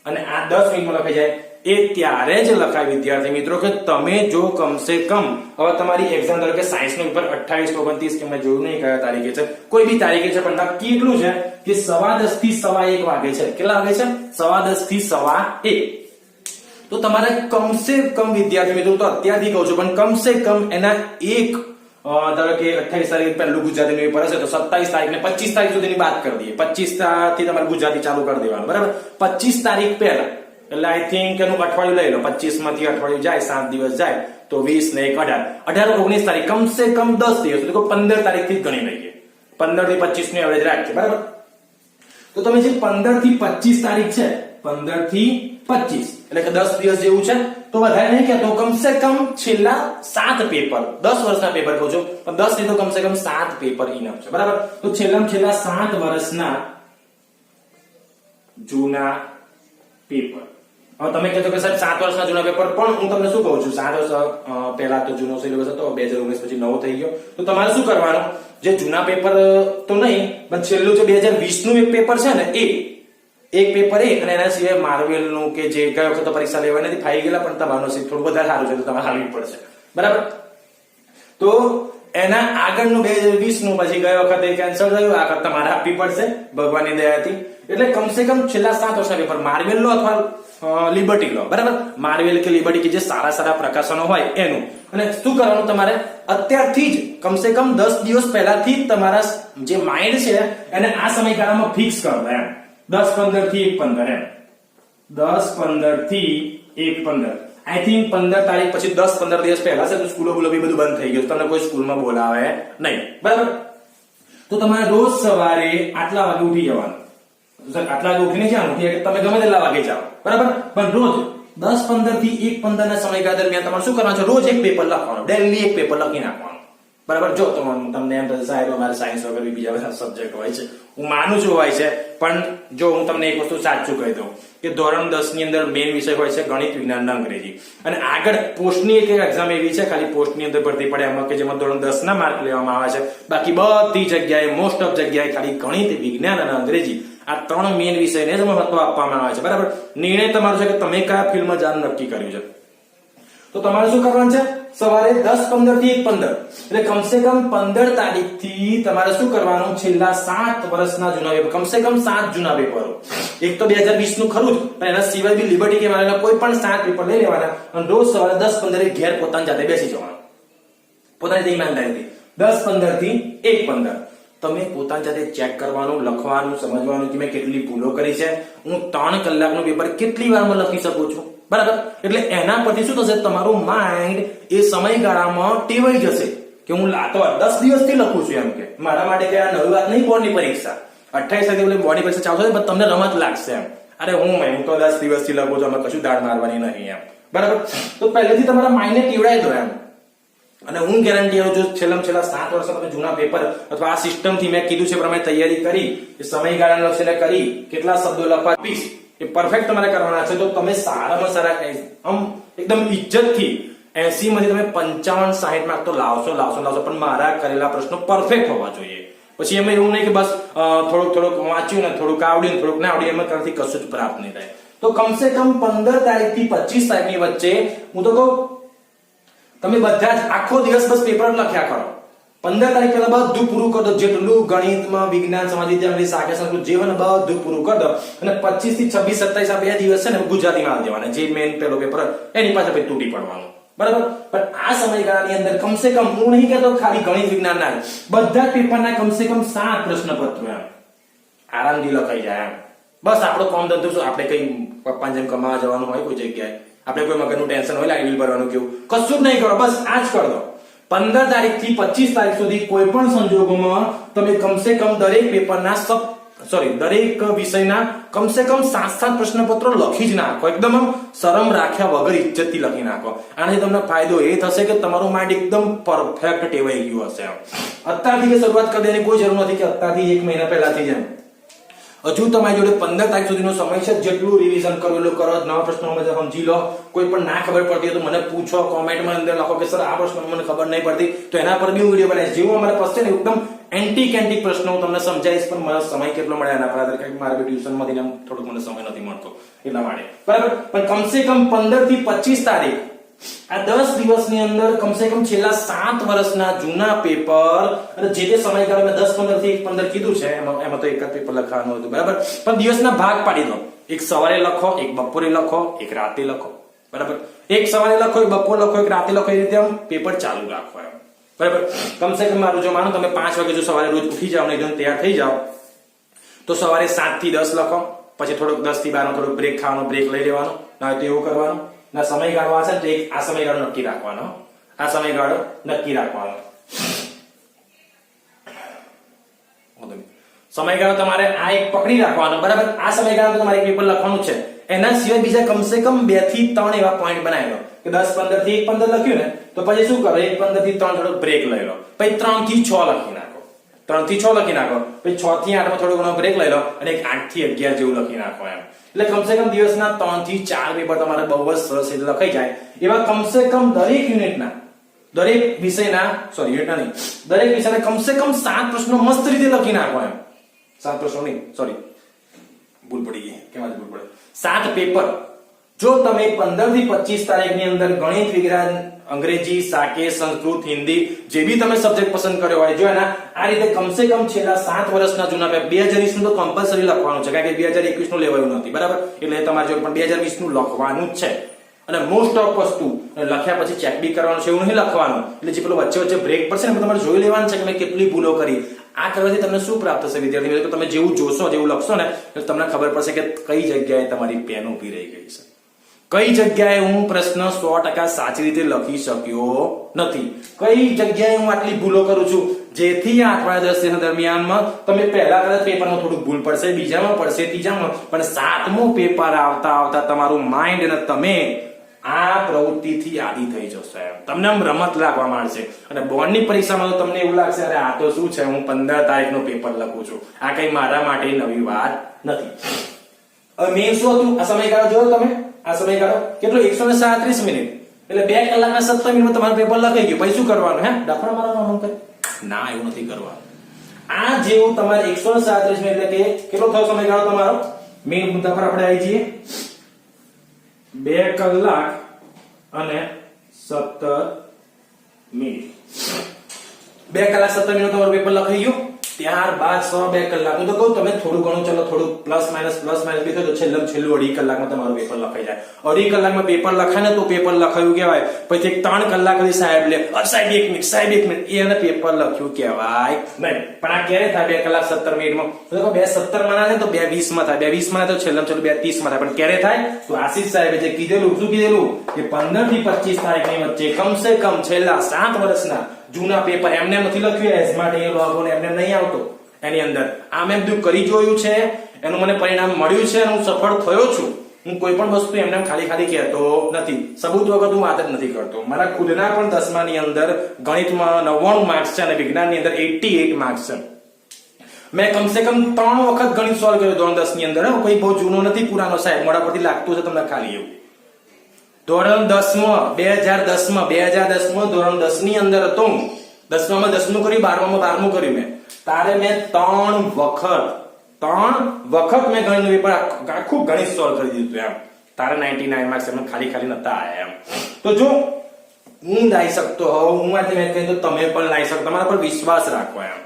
A: અને આ 10 મિનિટમાં લખાઈ જાય. એ ત્યારે જ લખાય વિદ્યાર્થી મિત્રો કે તમે જો કમસે કમ હવે તમારી એક્ઝામ ધારો કે સાયન્સ નું પેપર 28, 29 કે મેં જોયું નહીં કયા તારીખે છે, કોઈ બી તારીખે છે, પણ નક્કી એટલું છે કે 10:15 થી 1:15 વાગે છે. કેટલા વાગે છે? 10:15 થી 1:15. તો તમારે કમસે કમ વિદ્યાર્થી મિત્રો, તો અત્યારથી કહું છું, પણ કમસે કમ એના એક ધારો કે 28 તારીખ પહેલું ગુજરાતીનું પેપર હશે તો 27 તારીખ ને 25 તારીખ સુધીની વાત કરી દઈએ. 25 થી તમારે ગુજરાતી ચાલુ કરી દેવાનું, બરાબર. 25 તારીખ પહેલા એટલે આઈ થિંક એનું અઠવાડિયું લઈ લો, 25 માંથી અઠવાડિયું જાય, 7 દિવસ જાય તો 20 ને 1 18, 19 તારીખ, કમસે કમ 10 દિવસ, એટલે 15 તારીખથી જ ગણી લઈએ. 15 થી 25 નું એવરેજ રાખીએ, બરાબર. તો તમે જે 15 થી 25 તારીખ છે, 15 થી 25 એટલે કે 10 દિવસ જેવું છે, તો વધારે નહીં કહેતો, કમસે કમ છેલ્લા 7 પેપર, 10 વર્ષના પેપર કહું છું, પણ 10 નહીં તો કમસે કમ 7 પેપર ઇનફ છે, બરાબર. તો છેલ્લા 7 વર્ષના જૂના પેપર. હવે તમે કહેતો કે સાહેબ 7 વર્ષના જૂના પેપર, પણ હું તમને શું કહું છું, 7 વર્ષ પહેલા તો જૂનો સિલેબસ હતો, 2019 પછી નવો થઈ ગયો. તો તમારે શું કરવાનું, જે જૂના પેપર તો નહીં, પણ છેલ્લું જે 2020 નું એક પેપર છે ને, એક પેપર અને એના સિવાય માર્વેલ નું કે જે ગયા વખતે પરીક્ષા લેવા નથી ફાઈ ગયેલા, પણ તમારું નસીબ થોડું વધારે સારું છે તો તમારે હાલવી પડશે, બરાબર. તો એના આગળનું 2020 નું પછી ગયા વખતે કેન્સલ થયું, આ વખતે તમારે આપવી પડશે ભગવાનની દયાથી. એટલે કમસે કમ છેલ્લા 7 વર્ષના પેપર માર્વેલ લો અથવા લિબર્ટી લો, બરાબર. માર્વેલ કે લિબર્ટી કે જે સારા પ્રકાશનો હોય એનું. અને શું કરવાનું, તમારે અત્યારથી જ કમસે કમ 10 દિવસ પહેલાથી જ તમારા જે માઇન્ડ છે એને આ સમયગાળામાં ફિક્સ કરો એમ. 10-15 થી 1-15 એમ. 10-15 થી 1-15. આઈ થિંક 15 તારીખ પછી 10-15 દિવસ પહેલા છે તો સ્કૂલો બી બધું બંધ થઈ ગયું, તમને કોઈ સ્કૂલમાં બોલાવે નહીં, બરાબર. તો તમારે રોજ સવારે આટલા વાગે ઉઠી જવાનું. આટલા વાગે ઉઠીને જવાનું, તમે ગમે તેટલા વાગે જાઓ, બરાબર. પણ રોજ 10-15 થી 1-15 ના સમયગાળા દરમિયાન તમારે શું કરવાનું છે, રોજ એક પેપર લખવાનું, ડેલી એક પેપર લખી નાખવાનું, બરાબર. જો તમને એમ થશે સાહેબ અમારે સાયન્સ વગર બીજા બધા સબ્જેક્ટ હોય છે, હું માનું છું હોય છે, પણ જો હું તમને એક વસ્તુ સાચું કહી દઉં કે ધોરણ 10 ની અંદર મેઇન વિષય હોય છે ગણિત, વિજ્ઞાન અને અંગ્રેજી, અને આગળ પોસ્ટની એક એક્ઝામ એવી છે ખાલી પોસ્ટની અંદર ભરતી પડે એમાં કે જેમાં ધોરણ 10 ના માર્ક લેવામાં આવે છે, બાકી બધી જગ્યાએ મોસ્ટ ઓફ જગ્યાએ ખાલી ગણિત, વિજ્ઞાન અને અંગ્રેજી આ 3 મેઇન વિષયને જ મહત્વ આપવામાં આવે છે, બરાબર. નિર્ણય તમારો છે કે તમે કયા ફિલ્ડમાં જવાનું નક્કી કર્યું છે. તો તમારે શું કરવાનું છે, સવારે 10-15 થી 1-15 એટલે કમસે કમ 15 તારીખથી તમારે શું કરવાનું, છેલ્લા 7 વર્ષના જૂના પેપર, કમસે કમ 7 જૂના પેપરો, એક તો 2020 નું ખરું જ, પણ એના સિવાય બી લિબર્ટી કે મારેલા કોઈ પણ 7 પેપર લઈ લેવાના અને રોજ સવારે 10-15 ઘેર પોતાની જાતે બેસી જવાનું, પોતાની ઈમાનદારીથી. 10-15 થી 1-15 તમે પોતાની જાતે ચેક કરવાનું, લખવાનું, સમજવાનું કે મેં કેટલી ભૂલો કરી છે, હું 3 કલાકનું પેપર કેટલી વારમાં લખી શકું છું, બરાબર. એટલે એના પરથી શું થશે, તમારું માઇન્ડ એ સમયગાળામાં ટેવાઈ જશે કે હું લાતો 10 દિવસથી લખું છું, એમ કે મારા માટે કે આ નવી વાત નહીં. બોર્ડની પરીક્ષા 28 તારીખે બોર્ડની પરીક્ષા ચાલુ થશે, પણ તમને રમત લાગશે એમ, અરે હું તો 10 દિવસથી લખું છું, અમે કશું દાડ મારવાની નહીં એમ, બરાબર. તો પહેલેથી તમારા માઇન્ડને ટેવડાવી દો એમ. અને હું ગેરંટી આપું છું, છેલ્લા 7 વર્ષમાં તમે જૂના પેપર અથવા આ સિસ્ટમથી મેં કીધું છે પ્રમાણે તૈયારી કરી, સમયગાળાને લક્ષીને કરી, કેટલા શબ્દો લખવા 20 એ પરફેક્ટ તમારે કરવાના છે, તો તમે સારામાં સારા આમ એકદમ ઇજ્જતથી 80 માંથી તમે 55-60 માર્ક તો લાવશો, પણ મારા કરેલા પ્રશ્નો પરફેક્ટ હોવા જોઈએ. પછી એમાં એવું નહીં કે બસ થોડુંક વાંચ્યું ને થોડુંક આવડ્યું ને થોડુંક ના આવડ્યું, એમાં કરતી કશું જ પ્રાપ્ત નહીં થાય. તો કમસે કમ 15 તારીખ થી 25 તારીખની વચ્ચે હું તો કહું તમે બધા જ આખો દિવસ બસ પેપર લખ્યા કરો. 15 તારીખ પહેલા બધું પૂરું કરી દો, જેટલું ગણિતમાં, વિજ્ઞાન, સમાજ વિદ્યા, સાહિત્ય, સંસ્કૃત જે હોય બધું પૂરું કરી દો, અને 25 થી 26, 27 આ 2 દિવસ છે ને ગુજરાતીમાં આવી દેવાના, જે મેઇન પેલો પેપર એની પાસે પછી તૂટી પડવાનું, બરાબર. પણ આ સમયગાળાની અંદર કમસે કમ હું નહીં કહેતો ખાલી ગણિત વિજ્ઞાન ના, બધા જ પેપરના કમસે કમ 7 પ્રશ્નપત્રો એમ આરામથી લખાઈ જાય એમ. બસ આપણો કામ ધંધો શું, આપણે કઈ પપ્પાને જેમ કમાવા જવાનું હોય કોઈ જગ્યાએ, આપણે કોઈ મગજનું ટેન્શન હોય લાઈટ બિલ ભરવાનું કેવું, કશું જ નહીં કરો, બસ આ જ કરી દો. 15 તારીખ થી 25 તારીખ સુધી કોઈ પણ સંજોગોમાં તમે કમસે કમ દરેક પેપરના દરેક વિષયના કમસે કમ 7 પ્રશ્નપત્રો લખી જ નાખો, એકદમ શરમ રાખ્યા વગર ઇજ્જતથી લખી નાખો. આનાથી તમને ફાયદો એ થશે કે તમારું માઇન્ડ એકદમ પરફેક્ટ ટેવાઈ ગયું હશે. અત્યારથી શરૂઆત કરી દેવાની કોઈ જરૂર નથી કે અત્યારથી 1 મહિના પહેલાથી જ હજુ તમારી જોડે 15 તારીખ સુધીનો સમય છે, જેટલું રિવિઝન કરો એટલું કરો, નવા પ્રશ્નો સમજી લો, કોઈ પણ ના ખબર પડતી હોય તો મને પૂછો, કોમેન્ટમાં અંદર લખો કે સર આ પ્રશ્ન મને ખબર નહીં પડતી, તો એના પર બી હું વિડીયો બનાવીશ. જેવું અમારે પ્રશ્ન ને એકદમ એન્ટી પ્રશ્નો હું તમને સમજાવીશ, પણ મને સમય કેટલો મળે એના પર આધાર, કારણ કે મારે ટ્યુશન માંથી થોડુંક મને સમય નથી મળતો એટલા માટે, બરાબર. પણ કમસે કમ 15 થી 25 તારીખ આ 10 દિવસની અંદર કમસે કમ છેલ્લા 7 વર્ષના જૂના પેપર, અને જે તે સમયગાળો મેં 10 15 થી 15 કીધું છે, એમાં તો એક જ પેપર લખવાનું હતું, બરાબર. પણ દિવસના ભાગ પાડી દો, એક સવારે લખો, એક બપોરે લખો, એક રાતે લખો, બરાબર. એક સવારે લખો, એક બપોરે લખો, એક રાતે લખો, એ રીતે આમ પેપર ચાલુ રાખો એમ, બરાબર. કમસે કમ મારું જો માનો તમે 5 વાગે જો સવારે રોજ ઉઠી જાવ ને એકદમ તૈયાર થઈ જાવ, તો સવારે 7 થી 10 લખો, પછી થોડોક 10 થી 12 થોડોક બ્રેક ખાવાનો, બ્રેક લઈ લેવાનો, ના તો એવું કરવાનું. ના સમયગાળો આ છે તો એક આ સમયગાળો નક્કી રાખવાનો, આ સમયગાળો નક્કી રાખવાનો. સમયગાળો તમારે આ એક પકડી રાખવાનો, બરાબર. આ સમયગાળો તમારે એક પેપર લખવાનું છે, એના સિવાય બીજા કમસે કમ 2 થી 3 એવા પોઈન્ટ બનાવી લો કે 10 15 થી 1 15 લખ્યું ને તો પછી શું કરો, 1 15 થી 3 થોડો બ્રેક લઈ લો, પછી 3 થી 6 લખી નાખો, 3 થી 6 લખી નાખો, પછી 6 થી 8 માં થોડો ઘણો બ્રેક લઈ લો, અને એક 8 થી 11 જેવું લખી નાખો એમ. એટલે કમસે કમ દિવસના 3 થી 4 પેપર તમારે બહુ જ સરસ રીતે લખાઈ જાય એવા કમસે કમ દરેક યુનિટના, દરેક વિષયના, સોરી યુનિટના નહીં, દરેક વિષયના કમસે કમ 7 પ્રશ્નો મસ્ત રીતે લખી નાખો એમ. 7 પ્રશ્નો નહીં, સોરી ભૂલ પડી ગઈ, કેમ ભૂલ પડે, 7 પેપર જો તમે 15 થી 25 તારીખની અંદર ગણિત, વિજ્ઞાન, અંગ્રેજી, સાકે, સંસ્કૃત, હિન્દી જે બી તમે સબ્જેક્ટ પસંદ કર્યો હોય, જો એના આ રીતે કમસે કમ છેલ્લા 7 વર્ષના જૂના પેપર, 2020 નું તો કમ્પલસરી લખવાનું છે, કારણ કે 2021 નું લેવાયું નથી, બરાબર. એટલે તમારે જો પણ 2020 નું લખવાનું જ છે, અને મોસ્ટ ઓફ વસ્તુ લખ્યા પછી ચેક બી કરવાનું છે, એવું નહીં લખવાનું. એટલે જે પેલો વચ્ચે બ્રેક પડશે ને તમારે જોઈ લેવાનું છે કે મેં કેટલી ભૂલો કરી. આ કરવાથી તમને શું પ્રાપ્ત થશે વિદ્યાર્થી મિત્રો, તમે જેવું જોશો, જેવું લખશો ને એટલે તમને ખબર પડશે કે કઈ જગ્યાએ તમારી પેન ઊભી રહી ગઈ છે, કઈ જગ્યાએ હું પ્રશ્ન 100% સાચી રીતે લખી શક્યો નથી, કઈ જગ્યાએ હું આટલી ભૂલો કરું છું, જેથી આ અઠવાડિયા 10 દિવસ દરમિયાનમાં તમે પહેલા કદાચ પેપરમાં થોડું ભૂલ પડશે, બીજામાં પડશે, ત્રીજામાં, પણ 7મું પેપર આવતા તમારું માઇન્ડ અને તમે આ પ્રવૃત્તિથી આદી થઈ જશો એમ, તમને આમ રમત લાગવા માંડશે. અને બોર્ડની પરીક્ષામાં તો તમને એવું લાગશે અરે આ તો શું છે, હું 15 તારીખનું પેપર લખું છું, આ કઈ મારા માટે નવી વાત નથી. મેં શું હતું, આ સમયગાળો જોયો તમે, આ સમયગાળો કેટલો 137 મિનિટ, એટલે 2 કલાકના 17 મિનિટમાં તમારું પેપર લખાઈ ગયું. પછી શું કરવાનું, હે ડફડા મારવાનો કરે? ના, એવું નથી કરવાનું. આ જેવું તમારે 137 મિનિટ એટલે કે કેટલો થયો સમયગાળો તમારો, મેઇન મુદ્દા પર આપણે આવી જઈએ, 2 કલાક અને 17 મિનિટ, 2 કલાક 17 મિનિટ તમારું પેપર લખાઈ ગયું. ત્યારબાદ 2 કલાક, હું તો કહું તમે થોડું ઘણું ચલો થોડું પ્લસ માઇનસ બી થાય તો છેલ્લું 2.5 કલાકમાં તમારું પેપર લખાઈ જાય. 2.5 કલાકમાં પેપર લખાય ને તો પેપર લખાયું કહેવાય. પછી 3 કલાક સુધી સાહેબ લે, સાહેબ 1 મિનિટ, સાહેબ 1 મિનિટ, એને પેપર લખ્યું કહેવાય નહીં. પણ આ ક્યારે થાય 2 કલાક 17 મિનિટમાં? તો 2:17 માં ના થાય તો 2:20 માં થાય, 2:20 માં થાય તો છેલ્લું 2:30 માં થાય. પણ ક્યારે થાય? તો આશીષ સાહેબે જે કીધેલું, શું કીધેલું કે 15 થી 25 તારીખની વચ્ચે કમસે કમ છેલ્લા 7 વર્ષના જૂના પેપર, એમને નથી લખ્યું એસ માટે એ લોગો ને એમને નહીં આવતો એની અંદર, આ મેં બધું કરી જોયું છે, એનું મને પરિણામ મળ્યું છે, અને હું સફળ થયો છું. હું કોઈ પણ વસ્તુ એમને ખાલી કહેતો નથી, સબૂત વગર હું વાત જ નથી કરતો. મારા ખુદના પણ 10મા ની અંદર ગણિતમાં 99 માર્ક્સ છે અને વિજ્ઞાનની અંદર 88 માર્ક્સ છે. મેં કમસે કમ 3 વખત ગણિત સોલ્વ કર્યો ધોરણ 10 ની અંદર. કોઈ બહુ જૂનો નથી, પુરાનો સાહેબ, મોડા પરથી લાગતું છે તમને ખાલી એવું. ધોરણ 10માં 2010માં ધોરણ 10 ની અંદર હતો હું. 10માં 10મું કર્યું, 12માં 12મું કર્યું મેં. તારે મેં 3 વખત મેં ગણિતનું પેપર આખું ગણિત સોલ્વ કરી દીધું એમ. તારે 99 માર્ક્સ એમ ખાલી નતા આયા એમ. તો જો હું લાવી શકતો હોઉં, હું આજે મેં કહ્યું તો તમે પણ લાવી શકો. તમારા પર વિશ્વાસ રાખો એમ,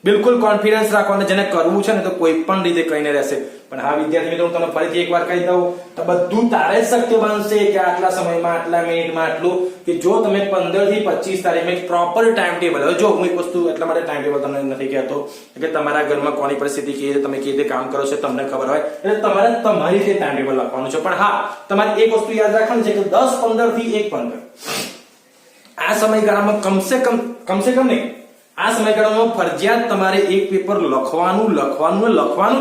A: બિલકુલ કોન્ફિડન્સ રાખો, અને જેને કરવું છે ને તો કોઈ પણ રીતે કહીને રહેશે. પણ હા વિદ્યાર્થી મિત્રો, હું તમને ફરીથી એકવાર કહી દઉં તો બધું તારે જ શક્ય બનશે કે આટલા સમયમાં, આટલા મિનિટમાં આટલું, કે જો તમે 15 થી 25 તારીખમાં પ્રોપર ટાઈમ ટેબલ. હવે જો હું એક વસ્તુ એટલા માટે ટાઈમ ટેબલ તમને નથી કહેતો કે તમારા ઘરમાં કોની પરિસ્થિતિ કેવી છે, તમે કેવી રીતે કામ કરો છો તમને ખબર હોય, એટલે તમારે તમારી રીતે ટાઈમ ટેબલ લખવાનું છે. પણ હા, તમારે એક વસ્તુ યાદ રાખવાની છે કે 10-15 થી 1-15 આ સમયગાળામાં કમસે કમ નહીં, આ સમયગાળામાં ફરજિયાત તમારે એક પેપર લખવાનું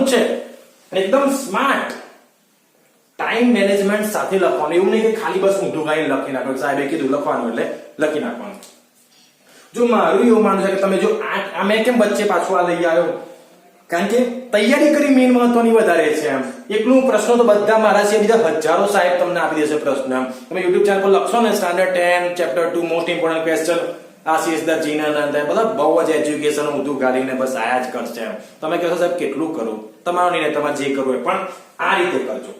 A: જ છે. એકદમ સ્માર્ટ ટાઈમ મેનેજમેન્ટ સાથે લખવાનું. એવું નહીં કે ખાલી બસ ઊંધું ગાઈને લખી નાખો, સાહેબે કીધું લખવાનું એટલે લખી નાખવાનું. જો મારું એવું માનવું છે કે તમે જો આ મેં કેમ વચ્ચે પાછું આ લઈ આવ્યો, કારણ કે તૈયારી કરી મેઇન મહત્વની વધારે છે એમ. એકલું પ્રશ્નો તો બધા મારા છે, બીજા હજારો સાહેબ તમને આપી દેશે પ્રશ્ન એમ. તમે યુટ્યુબ ચેનલ પર લખશો ને standard 10 chapter 2 most important question Ashish દરજીના બધા બહુ જ એજ્યુકેશન ઊંધું કાઢીને બસ આયા જ કરશે એમ. તમે કહેશો સાહેબ કેટલું કરું, તમારું નહીં, તમારે જે કરવું હોય પણ આ રીતે કરજો.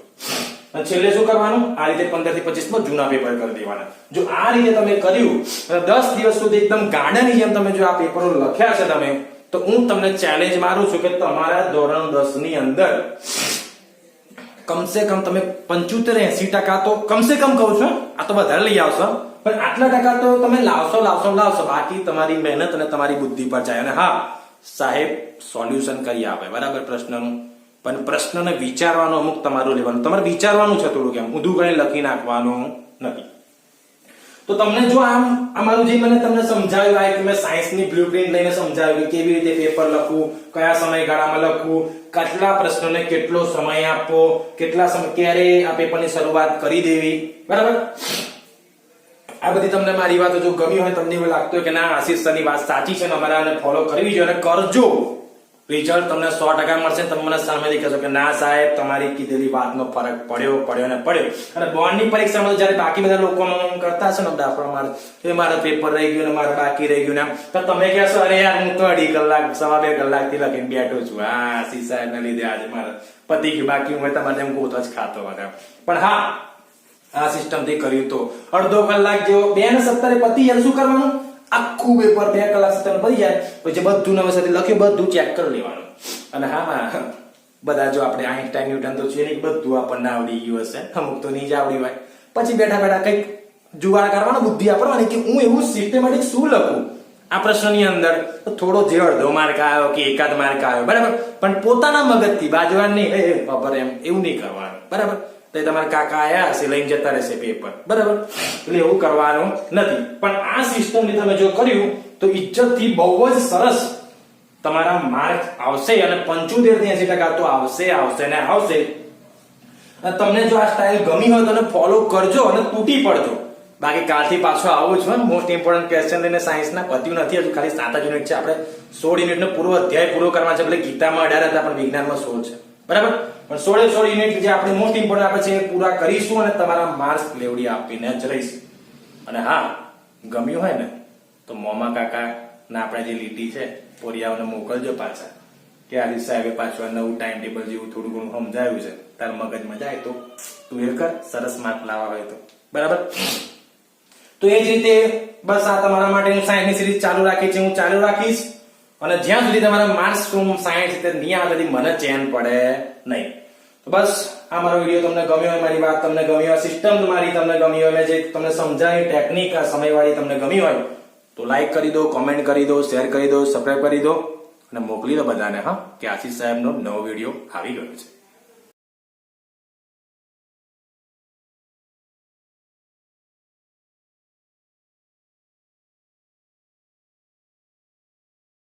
A: અને છેલ્લે શું કરવાનું, આ રીતે 15 થી 25 માં જૂના પેપર કરી દેવાના. જો આ રીતે તમે કર્યું અને 10 દિવસ સુધી એકદમ ગાડાની જેમ તમે જો આ પેપરો લખ્યા છે તમે, તો હું તમને ચેલેન્જ મારું છું કે તમારા ધોરણ 10 ની અંદર કમસે કમ તમે 75-80% તો કમસે કમ કહું છું, આ તો વધારે લઈ આવશો પણ આટલા ટકા તો તમે લાવશો. બાકી તમારી મહેનત અને તમારી બુદ્ધિ પર જાય. અને હા, સાહેબ સોલ્યુશન કરી આપે બરાબર પ્રશ્નનું, પણ પ્રશ્નને વિચારવાનો અમુક તમારું લેવાનું, તમારે વિચારવાનું છે થોડું, કેમ ઊંધું કઈ લખી નાખવાનું નથી. તો તમને જો આમ અમારું જે મને તમને સમજાવ્યું આ કે મેં સાયન્સની બ્લુપ્રિન્ટ લઈને સમજાવ્યું કે કેવી રીતે પેપર લખવું, કયા સમયગાળામાં લખવું, કેટલા પ્રશ્નોને કેટલો સમય આપવો, કેટલા સમય ક્યારે આ પેપરની શરૂઆત કરી દેવી બરાબર. આ બધી તમને મારી વાતો જો ગમી હોય, તમને એવું લાગતું હોય કે ના આશીષ સરની વાત સાચી છે ને અમારે આને ફોલો કરવી જોઈએ અને કરજો, રિઝલ્ટ તમને 100% મળશે. તમે મને સામેથી કહેશો કે ના સાહેબ તમારી કીધેલી વાતનો ફરક પડ્યો. અને બોર્ડની પરીક્ષામાં જયારે બાકી બધા લોકો કરતા હશે ને દાખલા મારે મારા પેપર રહી ગયું ને મારે બાકી રહી ગયું ને, તો તમે કહેશો અરે યાર હું તો 2.5 કલાક 2.5 કલાકથી લખીને બેઠો છું, હા આશીષ સાહેબ ને લીધે આજે મારે પતી ગયું, બાકી હું તમારે એમ ગોતો જ ખાતો હતા. પણ હા, આ સિસ્ટમ થી કર્યું તો અડધો કલાક જેવો 2:17 પતી જાય. શું કરવાનું, આખું પેપર 2 કલાક સુધી પતી જાય પછી બધું નવેસરથી લખ્યું બધું ચેક કરી લેવાનું. અને હા, બધા જો આપણે આઈન્સ્ટાઈન ન્યૂટન તો છે નહીં, બધું આપણને આવડી ગયું હશે, અમુક તો નહીં જ આવડી હોય. પછી બેઠા કઈક જુગાડ કરવાનો, બુદ્ધિ આપવાની કે હું એવું સિસ્ટમેટિક શું લખું આ પ્રશ્નની અંદર. તો થોડો જે અડધો માર્ક આવ્યો કે એકાદ માર્ક આવ્યો બરાબર, પણ પોતાના મગજથી બાજુવાન નહીં ખબર એમ એવું નહીં કરવાનું બરાબર. તો તમારા કાકા આયા હશે લઈને જતા રહેશે પેપર બરાબર, એટલે એવું કરવાનું નથી. પણ આ સિસ્ટમથી તમે જો કર્યું તો ઇજ્જતથી બહુ જ સરસ તમારા માર્ક આવશે અને 75-80% તો આવશે. અને તમને જો આ સ્ટાઇલ ગમી હોય તો ફોલો કરજો અને તૂટી પડજો. બાકી કાલથી પાછો આવું છું મોસ્ટ ઇમ્પોર્ટન્ટ ક્વેશ્ચન લઈને. સાયન્સના પત્યું નથી હજુ, ખાલી 7 જ યુનિટ છે. આપણે 16 યુનિટનો પૂરો અધ્યાય પૂરો કરવા છે. એટલે ગીતામાં 18 હતા પણ વિજ્ઞાનમાં 16 છે બરાબર. પણ 16 યુનિટ જે આપણે મોસ્ટ ઇમ્પોર્ટન્ટ આપે છે એ પૂરા કરીશું અને તમારા માર્ક્સ લેવડી આપીને જ રહીશું. અને હા, ગમ્યું હોય ને તો મોમા કાકા ના આપણે જે લીટી છે પોરિયાઓને મોકલજો પાછા કે આદિ સાહેબે પાછું નવું ટાઈમ ટેબલ જેવું થોડું ઘણું સમજાવ્યું છે, તાર મગજમાં જાય તો તું એ કર, સરસ માર્ક લાવવા હોય તો બરાબર. તો એ જ રીતે બસ આ તમારા માટે હું સાયન્સની સિરીઝ ચાલુ રાખી છે, હું ચાલુ રાખીશ. અને જ્યાં સુધી તમારા માર્ક્સ સાયન્સ નહીં આવે તેથી મને ચેન પડે નહીં. તો બસ આ મારો વિડીયો તમને ગમ્યો હોય, મારી વાત તમને ગમી હોય, સિસ્ટમ મારી તમને ગમી હોય, મેં જે તમને સમજાવી ટેકનિક આ સમયવાળી તમને ગમી હોય તો લાઈક કરી દો, કોમેન્ટ કરી દો, શેર કરી દો, સબસ્ક્રાઇબ કરી દો અને મોકલી દો બધાને હા કે આશીષ સાહેબનો નવો વિડીયો આવી ગયો છે.